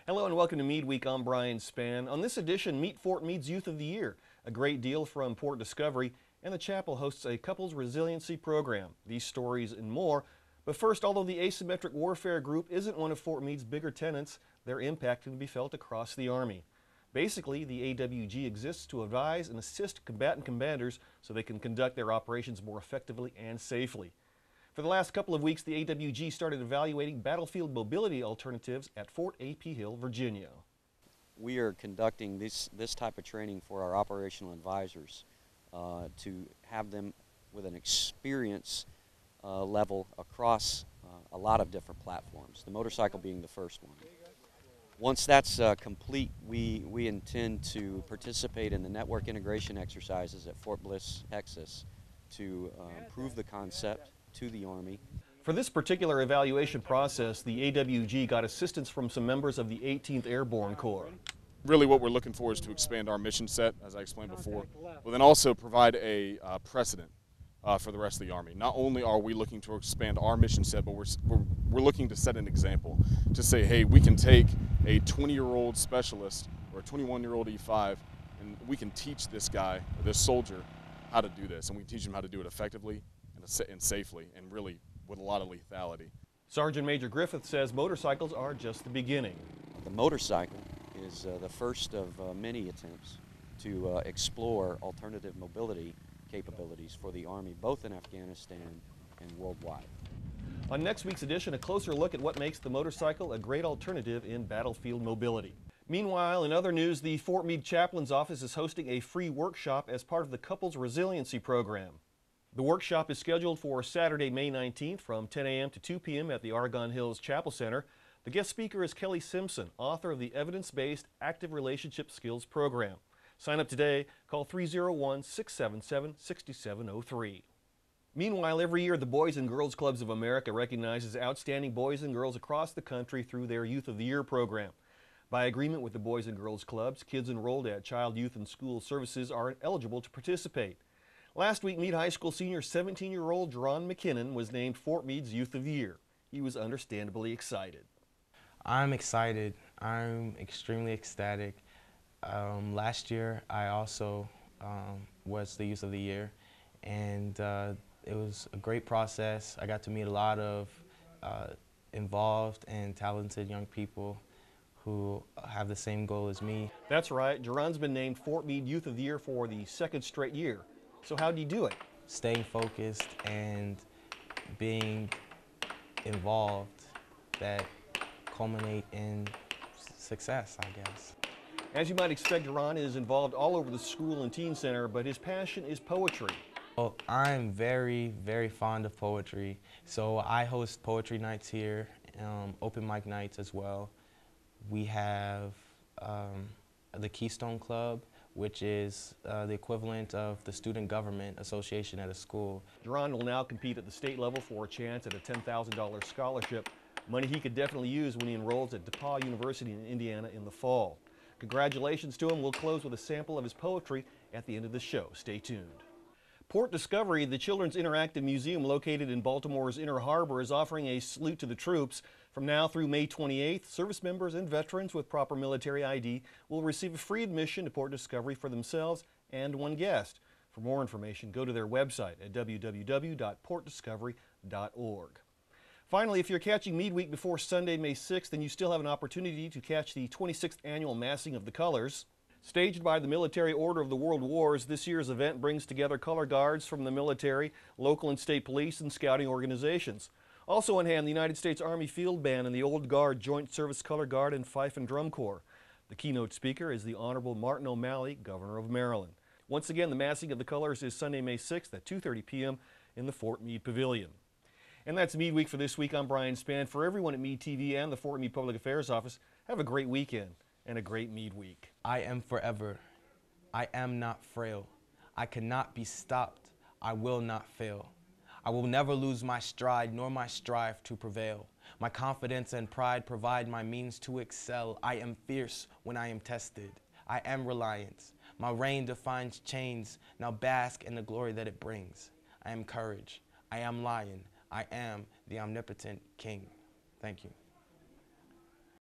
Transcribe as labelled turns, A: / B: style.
A: Hello and welcome to Meade Week. I'm Brian Spann. On this edition, meet Fort Meade's Youth of the Year, a great deal from Port Discovery, and the chapel hosts a couples resiliency program. These stories and more. But first, although the Asymmetric Warfare Group isn't one of Fort Meade's bigger tenants, their impact can be felt across the Army. Basically, the AWG exists to advise and assist combatant commanders so they can conduct their operations more effectively and safely. For the last couple of weeks, the AWG started evaluating battlefield mobility alternatives at Fort A.P. Hill, Virginia.
B: We are conducting this type of training for our operational advisors to have them with an experience level across a lot of different platforms, the motorcycle being the first one. Once that's complete, we intend to participate in the network integration exercises at Fort Bliss, Texas to prove the concept to the Army.
A: For this particular evaluation process, the AWG got assistance from some members of the 18th Airborne Corps.
C: Really what we're looking for is to expand our mission set, as I explained before, but then also provide a precedent for the rest of the Army. Not only are we looking to expand our mission set, but we're looking to set an example to say, hey, we can take a 20-year-old specialist or a 21-year-old E5 and we can teach this guy, or this soldier, how to do this, and we can teach him how to do it effectively and safely, and really with a lot of lethality.
A: Sergeant Major Griffith says motorcycles are just the beginning.
B: The motorcycle is the first of many attempts to explore alternative mobility capabilities for the Army, both in Afghanistan and worldwide.
A: On next week's edition, a closer look at what makes the motorcycle a great alternative in battlefield mobility. Meanwhile, in other news, the Fort Meade Chaplains Office is hosting a free workshop as part of the Couples Resiliency Program. The workshop is scheduled for Saturday, May 19th from 10 a.m. to 2 p.m. at the Argonne Hills Chapel Center. The guest speaker is Kelly Simpson, author of the Evidence-Based Active Relationship Skills Program. Sign up today. Call 301-677-6703. Meanwhile, every year the Boys and Girls Clubs of America recognizes outstanding boys and girls across the country through their Youth of the Year program. By agreement with the Boys and Girls Clubs, kids enrolled at Child, Youth, and School Services are eligible to participate. Last week, Meade High School senior 17-year-old Jerron McKinnon was named Fort Meade's Youth of the Year. He was understandably excited.
D: I'm excited. I'm extremely ecstatic. Last year, I also was the Youth of the Year, and it was a great process. I got to meet a lot of involved and talented young people who have the same goal as me.
A: That's right. Jerron's been named Fort Meade Youth of the Year for the second straight year. So how do you do it?
D: Staying focused and being involved that culminate in success, I guess.
A: As you might expect, Jerron is involved all over the school and teen center, but his passion is poetry.
D: Well, I'm very, very fond of poetry. So I host poetry nights here, open mic nights as well. We have the Keystone Club, which is the equivalent of the Student Government Association at a school.
A: Jerron will now compete at the state level for a chance at a $10,000 scholarship, money he could definitely use when he enrolls at DePauw University in Indiana in the fall. Congratulations to him. We'll close with a sample of his poetry at the end of the show. Stay tuned. Port Discovery, the children's interactive museum located in Baltimore's Inner Harbor, is offering a salute to the troops. From now through May 28th, service members and veterans with proper military ID will receive a free admission to Port Discovery for themselves and one guest. For more information, go to their website at www.portdiscovery.org. Finally, if you're catching Meade Week before Sunday, May 6th, then you still have an opportunity to catch the 26th annual Massing of the Colors. Staged by the Military Order of the World Wars, this year's event brings together color guards from the military, local and state police, and scouting organizations. Also on hand, the United States Army Field Band and the Old Guard Joint Service Color Guard and Fife and Drum Corps. The keynote speaker is the Honorable Martin O'Malley, Governor of Maryland. Once again, the Massing of the Colors is Sunday, May 6th at 2:30 p.m. in the Fort Meade Pavilion. And that's Meade Week for this week. I'm Brian Spann. For everyone at Meade TV and the Fort Meade Public Affairs Office, have a great weekend and a great Meade Week.
D: I am forever. I am not frail. I cannot be stopped. I will not fail. I will never lose my stride nor my strive to prevail. My confidence and pride provide my means to excel. I am fierce when I am tested. I am reliance. My reign defines chains. Now bask in the glory that it brings. I am courage. I am lion. I am the omnipotent king. Thank you.